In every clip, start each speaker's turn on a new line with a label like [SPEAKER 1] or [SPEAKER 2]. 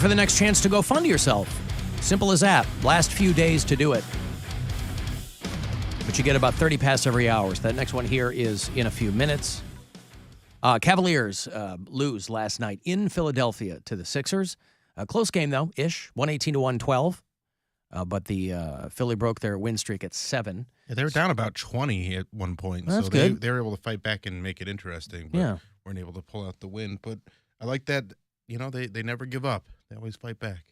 [SPEAKER 1] For the next chance to go fund yourself. Simple as that. Last few days to do it. But you get about 30 pass every hour. So that next one here is in a few minutes. Cavaliers lose last night in Philadelphia to the Sixers. A close game, though, ish. 118 to 112. But the Philly broke their win streak at 7.
[SPEAKER 2] Yeah, they were down about 20 at one point.
[SPEAKER 1] That's
[SPEAKER 2] so
[SPEAKER 1] good.
[SPEAKER 2] They were able to fight back and make it interesting. But weren't able to pull out the win. But I like that, they never give up. They always fight back.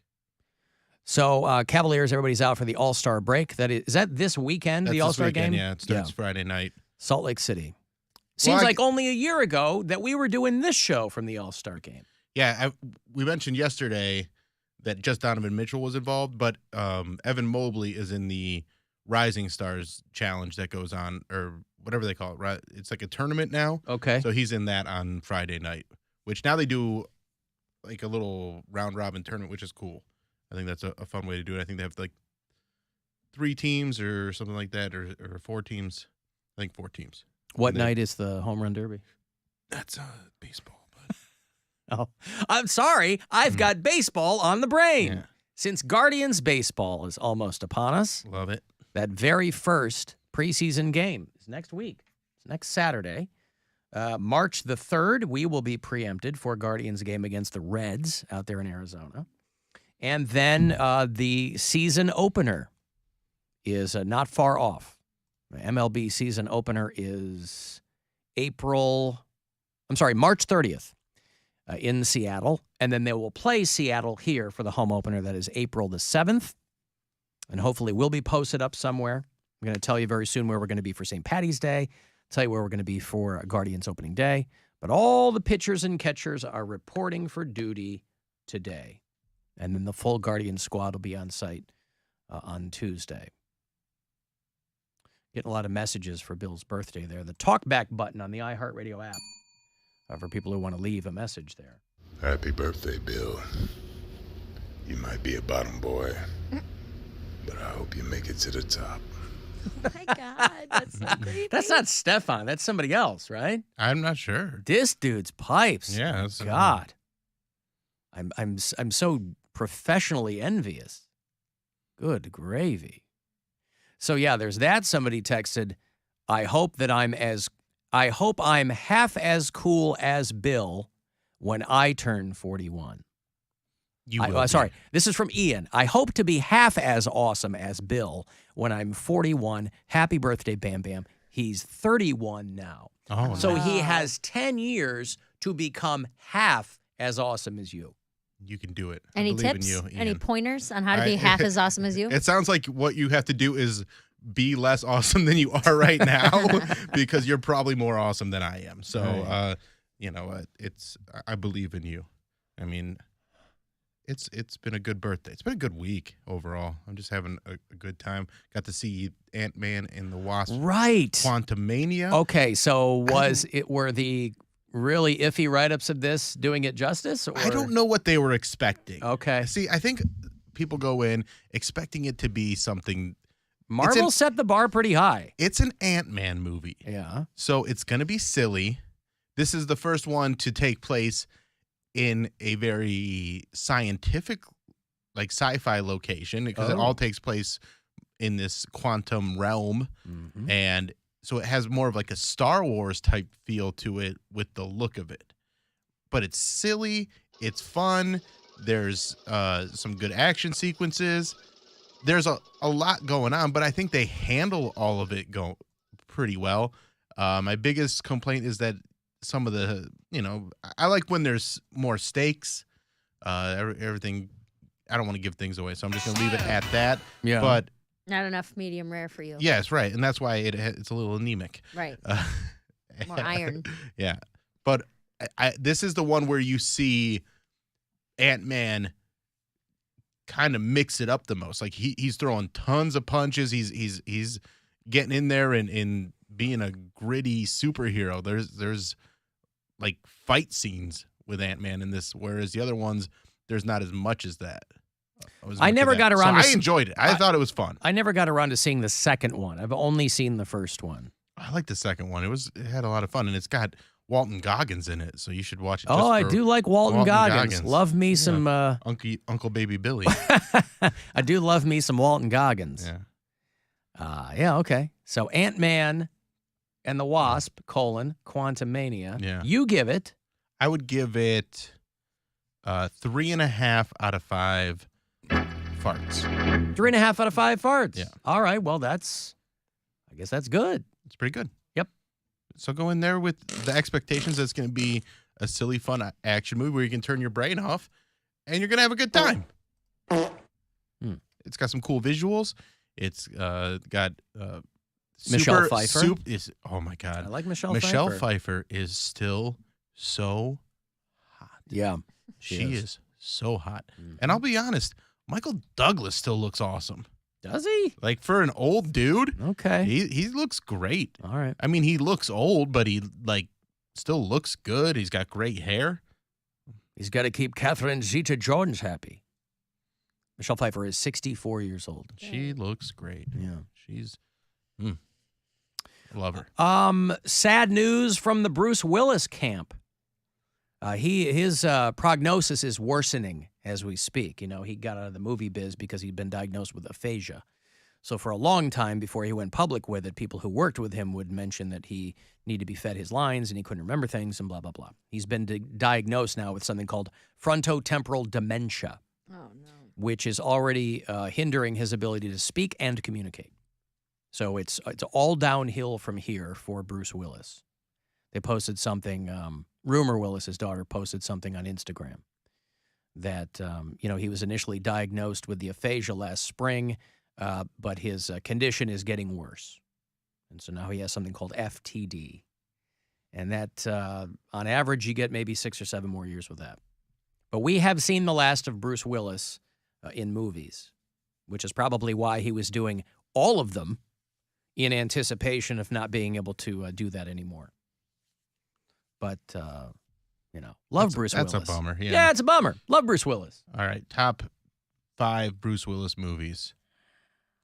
[SPEAKER 1] So Cavaliers, everybody's out for the All-Star break. Is that this weekend,
[SPEAKER 2] That's
[SPEAKER 1] the All-Star
[SPEAKER 2] this weekend,
[SPEAKER 1] game?
[SPEAKER 2] Yeah, it starts Friday night.
[SPEAKER 1] Salt Lake City. Seems like only a year ago that we were doing this show from the All-Star game.
[SPEAKER 2] Yeah, we mentioned yesterday that just Donovan Mitchell was involved, but Evan Mobley is in the Rising Stars Challenge that goes on, or whatever they call it. Right? It's like a tournament now.
[SPEAKER 1] Okay.
[SPEAKER 2] So he's in that on Friday night, which now they do like a little round-robin tournament, which is cool. I think that's a fun way to do it. I think they have like 3 teams or something like that, or 4 teams. I think 4 teams.
[SPEAKER 1] What night is the home run derby?
[SPEAKER 2] That's baseball.
[SPEAKER 1] Oh, I'm sorry. I've got baseball on the brain.
[SPEAKER 2] Yeah.
[SPEAKER 1] Since Guardians baseball is almost upon us.
[SPEAKER 2] Love it.
[SPEAKER 1] That very first preseason game is next week. It's next Saturday. March the 3rd, we will be preempted for Guardians game against the Reds out there in Arizona. And then the season opener is not far off. The MLB season opener is March 30th in Seattle. And then they will play Seattle here for the home opener. That is April the 7th. And hopefully we'll be posted up somewhere. I'm going to tell you very soon where we're going to be for St. Patty's Day. Tell you where we're going to be for Guardians opening day. But all the pitchers and catchers are reporting for duty today. And then the full Guardian squad will be on site on Tuesday. Getting a lot of messages for Bill's birthday there. The talkback button on the iHeartRadio app for people who want to leave a message there.
[SPEAKER 3] Happy birthday, Bill. You might be a bottom boy, but I hope you make it to the top.
[SPEAKER 4] Oh my God, that's so creepy.
[SPEAKER 1] That's not Stefan. That's somebody else, right?
[SPEAKER 2] I'm not sure.
[SPEAKER 1] This dude's pipes.
[SPEAKER 2] Yeah, that's
[SPEAKER 1] God. I'm so professionally envious. Good gravy. So yeah, there's that. Somebody texted, I hope I'm half as cool as Bill when I turn 41. Sorry, this is from Ian. I hope to be half as awesome as Bill when I'm 41. Happy birthday, Bam Bam. He's 31 now.
[SPEAKER 2] Oh,
[SPEAKER 1] so
[SPEAKER 2] nice.
[SPEAKER 1] he has 10 years to become half as awesome as you.
[SPEAKER 2] You can do it.
[SPEAKER 4] Any
[SPEAKER 2] I believe
[SPEAKER 4] tips?
[SPEAKER 2] in you, Ian.
[SPEAKER 4] Any pointers on how to be half as awesome as you?
[SPEAKER 2] It sounds like what you have to do is be less awesome than you are right now because you're probably more awesome than I am. So, I believe in you. I mean, it's been a good birthday. It's been a good week overall. I'm just having a good time. Got to see Ant-Man and the Wasp.
[SPEAKER 1] Right.
[SPEAKER 2] Quantumania.
[SPEAKER 1] Okay, so were the really iffy write-ups of this doing it justice? Or?
[SPEAKER 2] I don't know what they were expecting.
[SPEAKER 1] Okay.
[SPEAKER 2] See, I think people go in expecting it to be something.
[SPEAKER 1] Marvel set the bar pretty high.
[SPEAKER 2] It's an Ant-Man movie.
[SPEAKER 1] Yeah.
[SPEAKER 2] So it's going to be silly. This is the first one to take place in a very scientific, like sci-fi location because it all takes place in this quantum realm. Mm-hmm. And so it has more of like a Star Wars type feel to it with the look of it. But it's silly. It's fun. There's some good action sequences. There's a lot going on, but I think they handle all of it pretty well. My biggest complaint is that some of the, I like when there's more stakes. Everything, I don't want to give things away, so I'm just going to leave it at that. Yeah. But
[SPEAKER 4] not enough medium rare for you.
[SPEAKER 2] Yes, right. And that's why it's a little anemic.
[SPEAKER 4] Right. More iron.
[SPEAKER 2] Yeah. But this is the one where you see Ant-Man kind of mix it up the most. Like he's throwing tons of punches. He's getting in there and being a gritty superhero. There's like fight scenes with Ant-Man in this, whereas the other ones there's not as much as that.
[SPEAKER 1] I never got around to
[SPEAKER 2] I enjoyed it. I thought it was fun.
[SPEAKER 1] I never got around to seeing the second one. I've only seen the first one.
[SPEAKER 2] I like the second one. It had a lot of fun, and it's got Walton Goggins in it, so you should watch it. Just
[SPEAKER 1] I
[SPEAKER 2] for
[SPEAKER 1] do like Walton Goggins. Love me some.
[SPEAKER 2] Uncle Baby Billy.
[SPEAKER 1] I do love me some Walton Goggins.
[SPEAKER 2] Yeah.
[SPEAKER 1] Yeah. Okay. So Ant-Man and the Wasp: Quantumania.
[SPEAKER 2] Yeah.
[SPEAKER 1] You give it.
[SPEAKER 2] I would give it 3.5 out of 5 farts.
[SPEAKER 1] 3.5 out of 5 farts.
[SPEAKER 2] Yeah.
[SPEAKER 1] All right. Well, I guess that's good.
[SPEAKER 2] It's pretty good.
[SPEAKER 1] Yep.
[SPEAKER 2] So go in there with the expectations that it's going to be a silly, fun action movie where you can turn your brain off and you're going to have a good time. It's got some cool visuals. It's got
[SPEAKER 1] Michelle Pfeiffer.
[SPEAKER 2] Oh, my God.
[SPEAKER 1] I like Michelle
[SPEAKER 2] Michelle
[SPEAKER 1] Pfeiffer.
[SPEAKER 2] Pfeiffer is still so hot.
[SPEAKER 1] Yeah.
[SPEAKER 2] She is so hot. And I'll be honest, Michael Douglas still looks awesome.
[SPEAKER 1] Does he?
[SPEAKER 2] Like for an old dude,
[SPEAKER 1] Okay.
[SPEAKER 2] he looks great.
[SPEAKER 1] All right.
[SPEAKER 2] I mean, he looks old, but he still looks good. He's got great hair.
[SPEAKER 1] He's got to keep Catherine Zeta-Jones happy. Michelle Pfeiffer is 64 years old.
[SPEAKER 2] She looks great.
[SPEAKER 1] Yeah.
[SPEAKER 2] She's love her.
[SPEAKER 1] Sad news from the Bruce Willis camp. His prognosis is worsening as we speak. You know, he got out of the movie biz because he'd been diagnosed with aphasia. So for a long time before he went public with it, people who worked with him would mention that he needed to be fed his lines and he couldn't remember things and blah, blah, blah. He's been diagnosed now with something called frontotemporal dementia, which is already hindering his ability to speak and to communicate. So it's all downhill from here for Bruce Willis. They posted something, Rumor Willis, his daughter, posted something on Instagram that, he was initially diagnosed with the aphasia last spring, but his condition is getting worse. And so now he has something called FTD. And that, on average, you get maybe 6 or 7 more years with that. But we have seen the last of Bruce Willis in movies, which is probably why he was doing all of them in anticipation of not being able to do that anymore. But, love Bruce Willis.
[SPEAKER 2] That's a bummer.
[SPEAKER 1] Yeah, it's a bummer. Love Bruce Willis.
[SPEAKER 2] All right. Top 5 Bruce Willis movies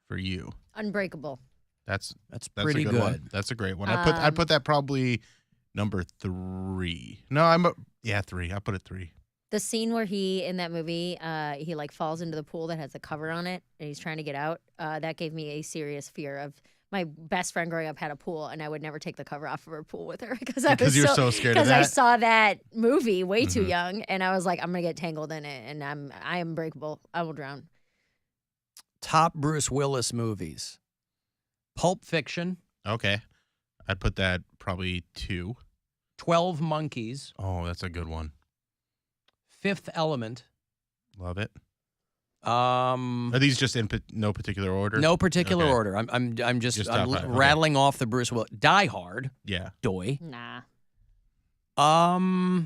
[SPEAKER 2] for you.
[SPEAKER 4] Unbreakable.
[SPEAKER 1] That's
[SPEAKER 2] a
[SPEAKER 1] pretty
[SPEAKER 2] good
[SPEAKER 1] good.
[SPEAKER 2] one. That's a great one. I'd put that probably number 3. No, 3. I'll put it 3.
[SPEAKER 4] The scene where he, in that movie, he falls into the pool that has a cover on it and he's trying to get out, that gave me a serious fear of. My best friend growing up had a pool, and I would never take the cover off of her pool with her because
[SPEAKER 2] you're so scared of that.
[SPEAKER 4] Because I saw that movie way too young, and I was like, I'm gonna get tangled in it, and I am breakable. I will drown.
[SPEAKER 1] Top Bruce Willis movies: Pulp Fiction.
[SPEAKER 2] Okay, I'd put that probably 2.
[SPEAKER 1] 12 Monkeys.
[SPEAKER 2] Oh, that's a good one.
[SPEAKER 1] Fifth Element.
[SPEAKER 2] Love it. Are these just in no particular order?
[SPEAKER 1] No particular order. I'm just rattling off the Bruce Willis. Die Hard.
[SPEAKER 2] Yeah.
[SPEAKER 1] Doy.
[SPEAKER 4] Nah.
[SPEAKER 1] I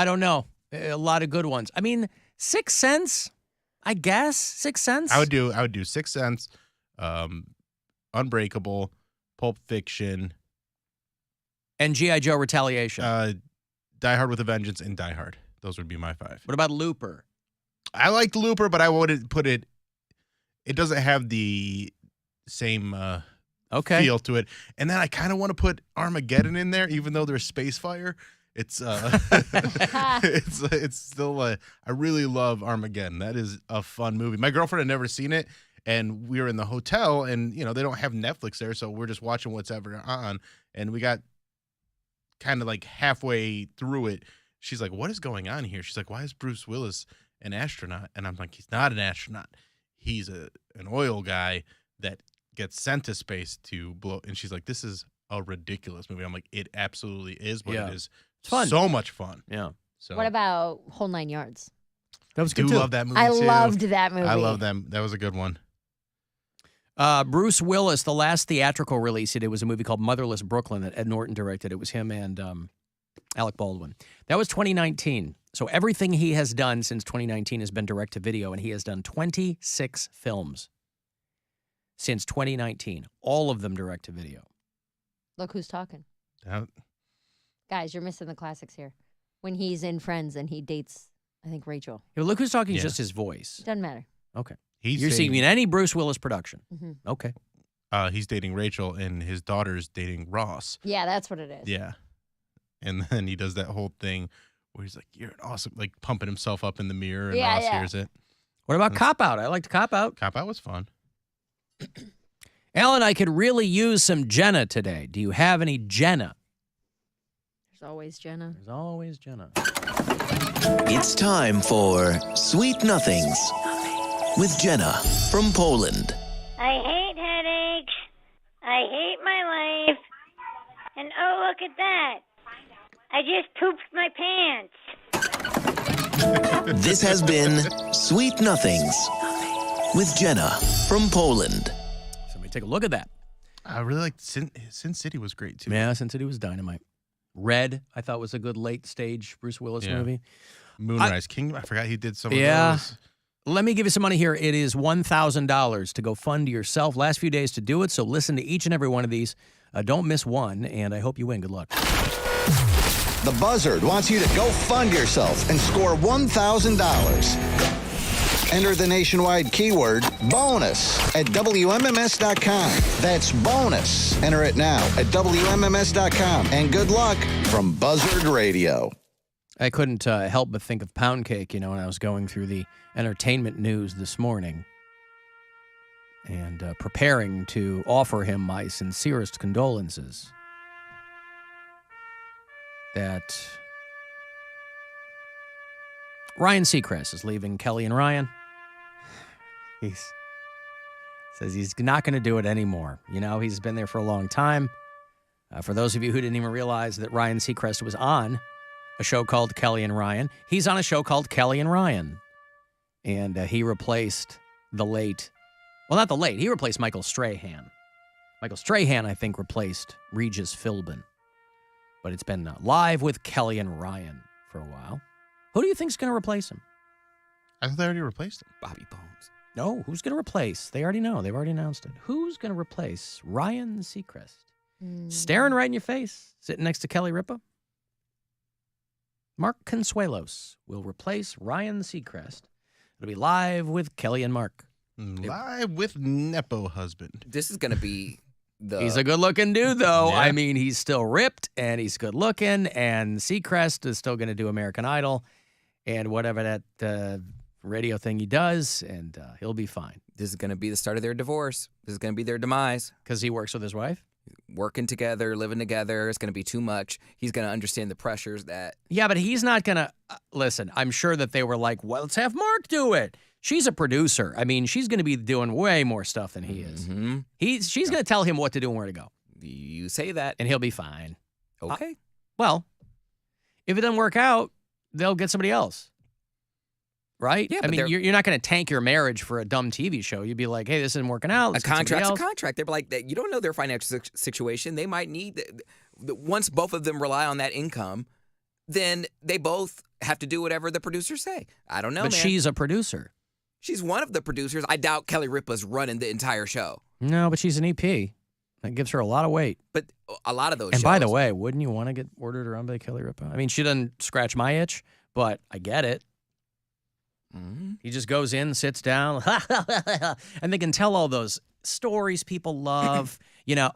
[SPEAKER 1] don't know. A lot of good ones. I mean, Sixth Sense, I guess. Sixth Sense.
[SPEAKER 2] I would do Sixth Sense, Unbreakable, Pulp Fiction,
[SPEAKER 1] and G.I. Joe Retaliation.
[SPEAKER 2] Die Hard with a Vengeance, and Die Hard. Those would be my 5.
[SPEAKER 1] What about Looper?
[SPEAKER 2] I liked Looper, but I wouldn't put it. It doesn't have the same feel to it. And then I kind of want to put Armageddon in there, even though there's space fire. It's it's still I really love Armageddon. That is a fun movie. My girlfriend had never seen it, and we were in the hotel, and they don't have Netflix there, so we're just watching what's ever on. And we got kind of halfway through it. She's like, what is going on here? She's like, why is Bruce Willis an astronaut? And I'm like, he's not an astronaut. He's an oil guy that gets sent to space to blow. And she's like, this is a ridiculous movie. I'm like, it absolutely is, but it is
[SPEAKER 1] fun.
[SPEAKER 2] So much fun.
[SPEAKER 1] Yeah.
[SPEAKER 4] So what about Whole 9 Yards?
[SPEAKER 1] That was good too.
[SPEAKER 2] Love that movie
[SPEAKER 4] I
[SPEAKER 2] too.
[SPEAKER 4] loved that movie.
[SPEAKER 2] I love them. That was a good one.
[SPEAKER 1] Bruce Willis, the last theatrical release he did was a movie called Motherless Brooklyn that Ed Norton directed. It was him and Alec Baldwin. That was 2019. So everything he has done since 2019 has been direct to video, and he has done 26 films since 2019. All of them direct to video.
[SPEAKER 4] Look who's talking.
[SPEAKER 2] Yeah.
[SPEAKER 4] Guys, you're missing the classics here. When he's in Friends and he dates, I think, Rachel.
[SPEAKER 1] Yeah, look who's talking is just his voice.
[SPEAKER 4] Doesn't matter.
[SPEAKER 1] Okay.
[SPEAKER 2] You're
[SPEAKER 1] seeing in any Bruce Willis production.
[SPEAKER 4] Mm-hmm.
[SPEAKER 1] Okay.
[SPEAKER 2] He's dating Rachel, and his daughter's dating Ross.
[SPEAKER 4] Yeah, that's what it is.
[SPEAKER 2] Yeah. And then he does that whole thing where he's like, "You're an awesome," like pumping himself up in the mirror, and Ross hears it.
[SPEAKER 1] What about Cop Out? I liked Cop Out.
[SPEAKER 2] Cop Out was fun.
[SPEAKER 1] Alan, I could really use some Jenna today. Do you have any Jenna?
[SPEAKER 4] There's always Jenna.
[SPEAKER 1] There's always Jenna.
[SPEAKER 5] It's time for Sweet Nothings with Jenna from Poland.
[SPEAKER 6] I hate headaches. I hate my life. And oh, look at that. I just pooped my pants.
[SPEAKER 5] This has been Sweet Nothings with Jenna from Poland.
[SPEAKER 1] Somebody take a look at that.
[SPEAKER 2] I really liked Sin City was great too.
[SPEAKER 1] Yeah, Sin City was dynamite. Red, I thought was a good late stage Bruce Willis movie.
[SPEAKER 2] Moonrise Kingdom. I forgot he did some of those.
[SPEAKER 1] Let me give you some money here. It is $1,000 to go fund yourself. Last few days to do it, so listen to each and every one of these. Don't miss one, and I hope you win. Good luck.
[SPEAKER 7] The Buzzard wants you to go fund yourself and score $1,000. Enter the nationwide keyword BONUS at WMMS.com. That's BONUS. Enter it now at WMMS.com. And good luck from Buzzard Radio.
[SPEAKER 1] I couldn't help but think of Poundcake, when I was going through the entertainment news this morning and preparing to offer him my sincerest condolences that Ryan Seacrest is leaving Kelly and Ryan. He says he's not going to do it anymore. He's been there for a long time. For those of you who didn't even realize that Ryan Seacrest was on a show called Kelly and Ryan, he's on a show called Kelly and Ryan. And he replaced he replaced Michael Strahan. Michael Strahan, I think, replaced Regis Philbin. But it's been live with Kelly and Ryan for a while. Who do you think's going to replace him?
[SPEAKER 2] I thought they already replaced him.
[SPEAKER 8] Bobby Bones.
[SPEAKER 1] No, who's going to replace? They already know. They've already announced it. Who's going to replace Ryan Seacrest? Staring right in your face, sitting next to Kelly Ripa. Mark Consuelos will replace Ryan Seacrest. It'll be live with Kelly and Mark.
[SPEAKER 2] Live with Nepo husband.
[SPEAKER 8] This is going to be
[SPEAKER 1] He's a good-looking dude, though.
[SPEAKER 2] Yeah.
[SPEAKER 1] I mean, he's still ripped, and he's good-looking, and Seacrest is still going to do American Idol and whatever that radio thing he does, and he'll be fine.
[SPEAKER 8] This is going to be the start of their divorce. This is going to be their demise.
[SPEAKER 1] Because he works with his wife?
[SPEAKER 8] Working together, living together. It's going to be too much. He's going to understand the pressures that...
[SPEAKER 1] Yeah, but he's not going to... listen, I'm sure that they were like, well, let's have Mark do it. She's a producer. I mean, she's going to be doing way more stuff than he is.
[SPEAKER 8] Mm-hmm.
[SPEAKER 1] She's going to tell him what to do and where to go.
[SPEAKER 8] You say that.
[SPEAKER 1] And he'll be fine.
[SPEAKER 8] Okay.
[SPEAKER 1] Well, if it doesn't work out, they'll get somebody else. Right?
[SPEAKER 8] Yeah,
[SPEAKER 1] I mean, you're not going to tank your marriage for a dumb TV show. You'd be like, hey, this isn't working out.
[SPEAKER 8] A contract's a contract. They're like, you don't know their financial situation. They might need... Once both of them rely on that income, then they both have to do whatever the producers say. I don't know,
[SPEAKER 1] But
[SPEAKER 8] man.
[SPEAKER 1] she's a producer.
[SPEAKER 8] She's one of the producers. I doubt Kelly Ripa's running the entire show.
[SPEAKER 1] No, but she's an EP. That gives her a lot of weight.
[SPEAKER 8] But a lot of those
[SPEAKER 1] And
[SPEAKER 8] shows...
[SPEAKER 1] by the way, wouldn't you want to get ordered around by Kelly Ripa? I mean, she doesn't scratch my itch, but I get it.
[SPEAKER 8] Mm-hmm.
[SPEAKER 1] He just goes in, sits down, and they can tell all those stories people love.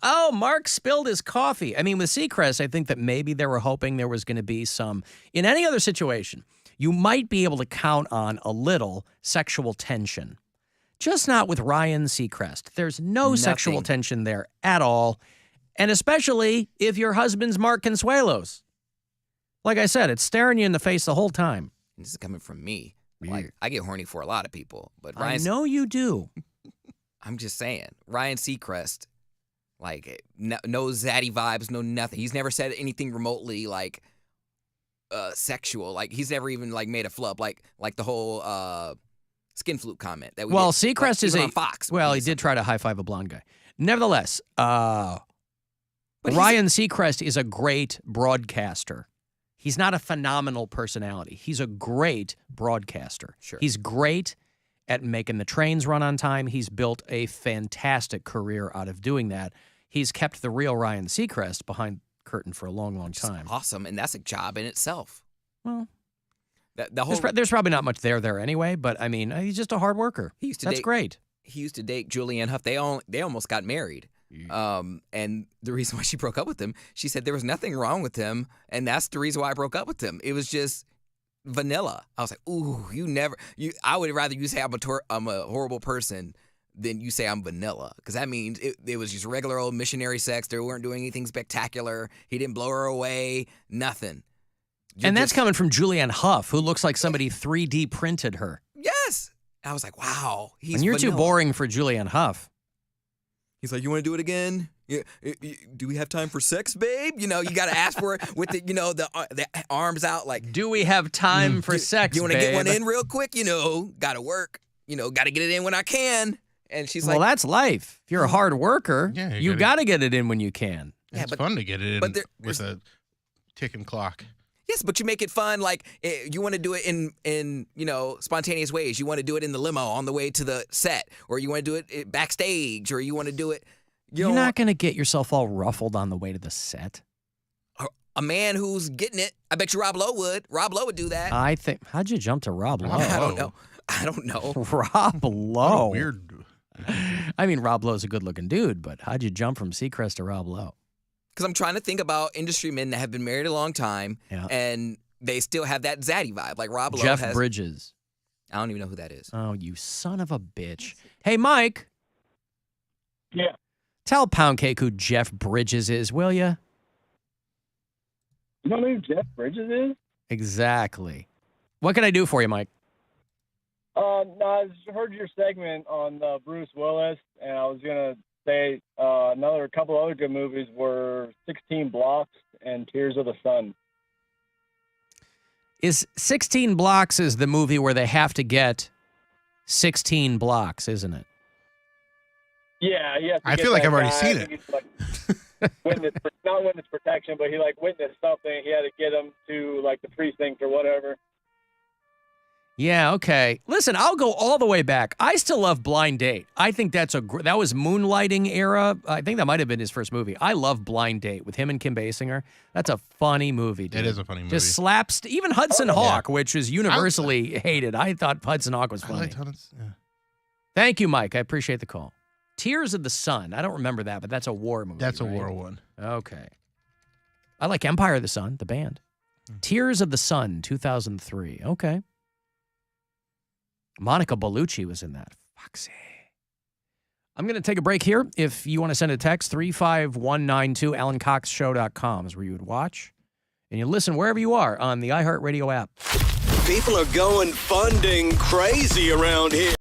[SPEAKER 1] Oh, Mark spilled his coffee. I mean, with Seacrest, I think that maybe they were hoping there was going to be some... In any other situation, you might be able to count on a little sexual tension. Just not with Ryan Seacrest. There's no sexual tension there at all. And especially if your husband's Mark Consuelos. Like I said, it's staring you in the face the whole time.
[SPEAKER 8] This is coming from me. Like, I get horny for a lot of people. But Ryan,
[SPEAKER 1] I know you do.
[SPEAKER 8] I'm just saying. Ryan Seacrest, like, no zaddy vibes, no nothing. He's never said anything remotely, like, sexual. Like, he's never even, like, made a flub. Like the whole skin flute comment that we did.
[SPEAKER 1] Seacrest is
[SPEAKER 8] on Fox.
[SPEAKER 1] Well, he did try to high-five a blonde guy. Nevertheless, Ryan Seacrest is a great broadcaster. He's not a phenomenal personality. He's a great broadcaster.
[SPEAKER 8] Sure.
[SPEAKER 1] He's great at making the trains run on time. He's built a fantastic career out of doing that. He's kept the real Ryan Seacrest behind the curtain for a long, long time.
[SPEAKER 8] Awesome, and that's a job in itself.
[SPEAKER 1] Well,
[SPEAKER 8] the whole
[SPEAKER 1] there's probably not much there anyway, but I mean, he's just a hard worker.
[SPEAKER 8] He used to
[SPEAKER 1] That's
[SPEAKER 8] date,
[SPEAKER 1] great.
[SPEAKER 8] he used to date Julianne Hough. They almost got married. And the reason why she broke up with him, she said there was nothing wrong with him, and that's the reason why I broke up with him. It was just vanilla. I was like, ooh, I would rather you say I'm a horrible person than you say I'm vanilla, because that means it was just regular old missionary sex. They weren't doing anything spectacular. He didn't blow her away. Nothing.
[SPEAKER 1] And that's coming from Julianne Hough, who looks like somebody 3D printed her.
[SPEAKER 8] Yes. I was like, wow.
[SPEAKER 1] And you're too boring for Julianne Hough.
[SPEAKER 8] He's like, you want to do it again? Do we have time for sex, babe? You got to ask for it with the arms out. Like,
[SPEAKER 1] do we have time for sex,
[SPEAKER 8] you want to
[SPEAKER 1] babe?
[SPEAKER 8] get one in real quick? Got to work. Got to get it in when I can. And she's like,
[SPEAKER 1] well, that's life. If you're a hard worker,
[SPEAKER 2] Yeah,
[SPEAKER 1] you got to get it in when you can.
[SPEAKER 2] It's fun to get it in with a ticking clock.
[SPEAKER 8] Yes, but you make it fun. Like, you want to do it in spontaneous ways. You want to do it in the limo on the way to the set, or you want to do it backstage, or you want to do it.
[SPEAKER 1] You're not going to get yourself all ruffled on the way to the set.
[SPEAKER 8] A man who's getting it, I bet you Rob Lowe would. Rob Lowe would do that.
[SPEAKER 1] How'd you jump to Rob Lowe?
[SPEAKER 8] I don't know.
[SPEAKER 1] Rob Lowe.
[SPEAKER 2] Weird.
[SPEAKER 1] I mean, Rob Lowe's a good-looking dude, but how'd you jump from Seacrest to Rob Lowe?
[SPEAKER 8] Because I'm trying to think about industry men that have been married a long time, and they still have that zaddy vibe. Like Rob Lowe
[SPEAKER 1] Jeff Bridges.
[SPEAKER 8] I don't even know who that is.
[SPEAKER 1] Oh, you son of a bitch. Hey, Mike.
[SPEAKER 9] Yeah.
[SPEAKER 1] Tell Poundcake who Jeff Bridges is, will you?
[SPEAKER 9] You don't know who Jeff Bridges is?
[SPEAKER 1] Exactly. What can I do for you, Mike?
[SPEAKER 9] No, I just heard your segment on Bruce Willis, and I was going to say a couple other good movies were 16 Blocks and Tears of the Sun.
[SPEAKER 1] Is 16 Blocks is the movie where they have to get 16 blocks, isn't it?
[SPEAKER 9] Yeah, yes.
[SPEAKER 2] I feel like I've already seen it.
[SPEAKER 9] Not witness protection, but he witnessed something. He had to get him to the precinct or whatever.
[SPEAKER 1] Yeah, okay. Listen, I'll go all the way back. I still love Blind Date. I think that was Moonlighting era. I think that might have been his first movie. I love Blind Date with him and Kim Basinger. That's a funny movie, dude.
[SPEAKER 2] It is a funny movie.
[SPEAKER 1] Just slaps, even Hudson Hawk, which is universally hated. I thought Hudson Hawk was funny. Thank you, Mike. I appreciate the call. Tears of the Sun. I don't remember that, but that's a war movie.
[SPEAKER 2] That's a
[SPEAKER 1] right?
[SPEAKER 2] war one.
[SPEAKER 1] Okay. I like Empire of the Sun, the band. Tears of the Sun, 2003. Okay. Monica Bellucci was in that. Foxy. I'm going to take a break here. If you want to send a text, 35192, AlanCoxShow.com is where you would watch. And you listen wherever you are on the iHeartRadio app.
[SPEAKER 10] People are going funding crazy around here.